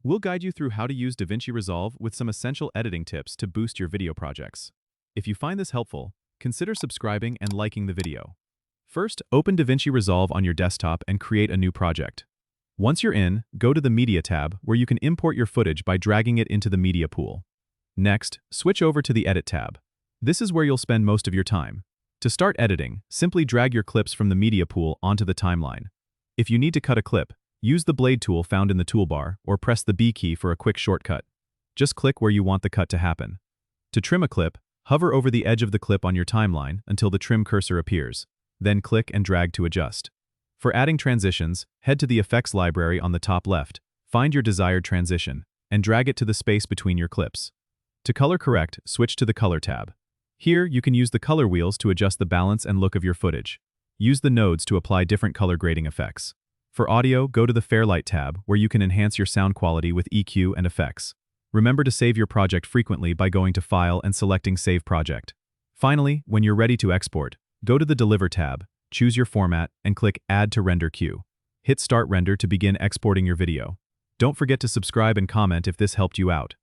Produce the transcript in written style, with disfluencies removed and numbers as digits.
We'll guide you through how to use DaVinci Resolve with some essential editing tips to boost your video projects. If you find this helpful, consider subscribing and liking the video. First, open DaVinci Resolve on your desktop and create a new project. Once you're in, go to the Media tab where you can import your footage by dragging it into the media pool. Next, switch over to the Edit tab. This is where you'll spend most of your time. To start editing, simply drag your clips from the media pool onto the timeline. If you need to cut a clip, use the blade tool found in the toolbar or press the B key for a quick shortcut. Just click where you want the cut to happen. To trim a clip, hover over the edge of the clip on your timeline until the trim cursor appears. Then click and drag to adjust. For adding transitions, head to the Effects library on the top left, find your desired transition, and drag it to the space between your clips. To color correct, switch to the Color tab. Here, you can use the color wheels to adjust the balance and look of your footage. Use the nodes to apply different color grading effects. For audio, go to the Fairlight tab, where you can enhance your sound quality with EQ and effects. Remember to save your project frequently by going to File and selecting Save Project. Finally, when you're ready to export, go to the Deliver tab, choose your format, and click Add to Render Queue. Hit Start Render to begin exporting your video. Don't forget to subscribe and comment if this helped you out.